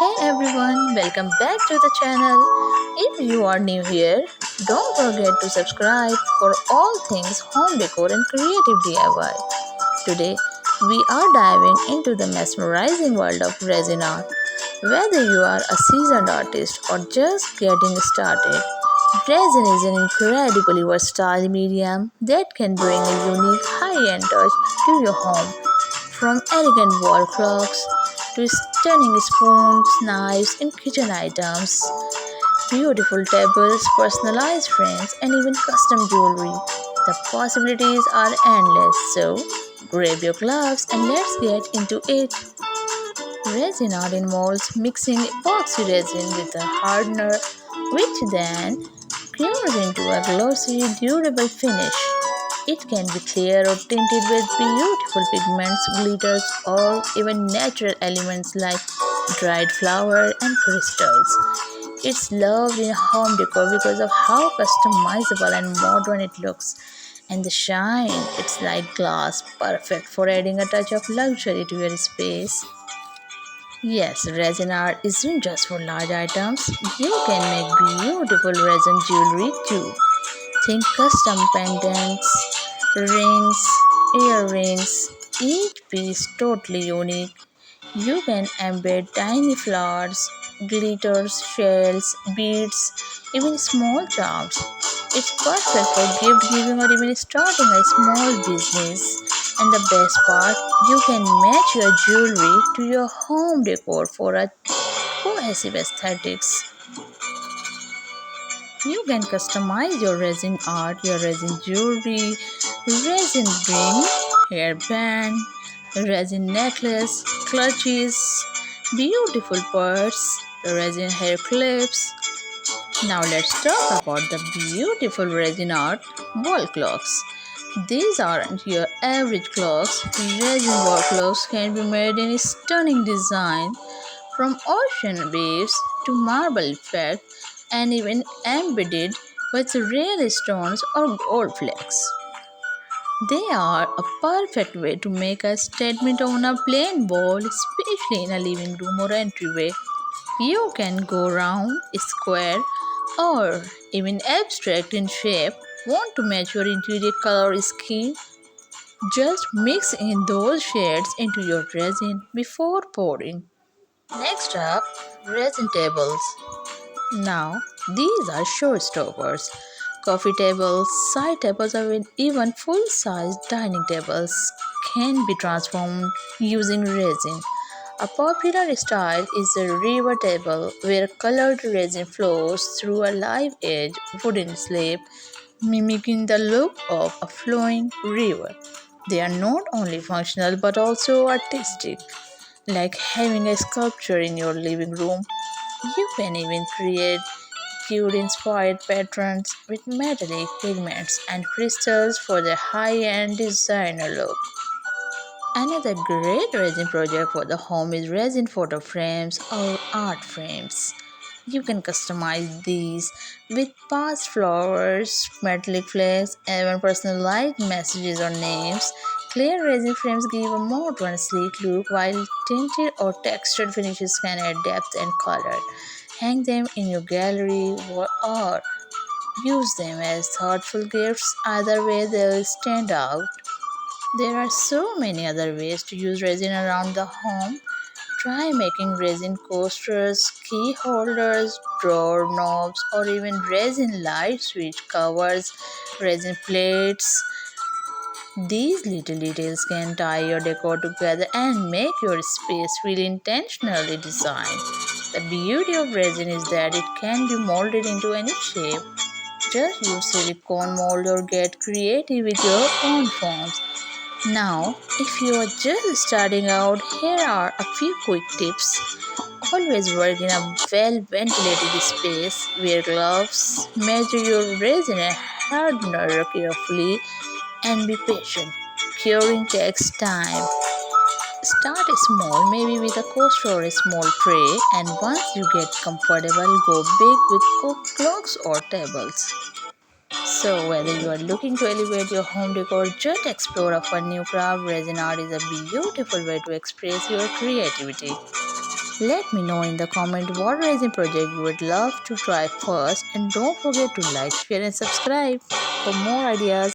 Hey everyone, welcome back to the channel. If you are new here, don't forget to subscribe for all things home decor and creative DIY. Today, we are diving into the mesmerizing world of resin art. Whether you are a seasoned artist or just getting started, resin is an incredibly versatile medium that can bring a unique high-end touch to your home. From elegant wall clocks to stunning spoons, knives, and kitchen items, beautiful tables, personalized frames, and even custom jewelry. The possibilities are endless, so grab your gloves and let's get into it. Resin art involves mixing epoxy resin with a hardener, which then cures into a glossy, durable finish. It can be clear or tinted with beautiful pigments, glitters, or even natural elements like dried flower and crystals. It's loved in home decor because of how customizable and modern it looks. And the shine, it's like glass, perfect for adding a touch of luxury to your space. Yes, resin art isn't just for large items. You can make beautiful resin jewelry too. Think custom pendants, rings, earrings, each piece totally unique. You can embed tiny flowers, glitters, shells, beads, even small charms. It's perfect for gift giving or even starting a small business. And the best part, you can match your jewelry to your home decor for a cohesive aesthetics. You can customize your resin art, your resin jewelry, resin ring, hairband, resin necklace, clutches, beautiful purse, resin hair clips. Now let's talk about the beautiful resin art wall clocks. These aren't your average clocks. Resin wall clocks can be made in stunning design from ocean waves to marble effect and even embedded with real stones or gold flakes. They are a perfect way to make a statement on a plain wall, especially in a living room or entryway. You can go round, square, or even abstract in shape. Want to match your interior color scheme? Just mix in those shades into your resin before pouring. Next up, resin tables. Now, these are showstoppers. Coffee tables, side tables, or even full sized dining tables can be transformed using resin. A popular style is a river table where colored resin flows through a live edge wooden slab, mimicking the look of a flowing river. They are not only functional but also artistic, like having a sculpture in your living room. You can even create cute inspired patterns with metallic pigments and crystals for the high-end designer look. Another great resin project for the home is resin photo frames or art frames. You can customize these with past flowers, metallic flags, even personalized messages or names. Clear resin frames give a modern, sleek look, while tinted or textured finishes can add depth and color. Hang them in your gallery or use them as thoughtful gifts. Either way, they'll stand out. There are so many other ways to use resin around the home. Try making resin coasters, key holders, drawer knobs, or even resin light switch covers, resin plates. These little details can tie your decor together and make your space feel intentionally designed. The beauty of resin is that it can be molded into any shape. Just use silicone mold or get creative with your own forms. Now, if you are just starting out, here are a few quick tips. Always work in a well ventilated space. Wear gloves, measure your resin and hardener carefully, and be patient. Curing takes time. Start small, maybe with a coaster or a small tray, and once you get comfortable, go big with clocks or tables. So, whether you are looking to elevate your home decor or just explore a fun new craft, resin art is a beautiful way to express your creativity. Let me know in the comment what resin project you would love to try first, and don't forget to like, share and subscribe for more ideas.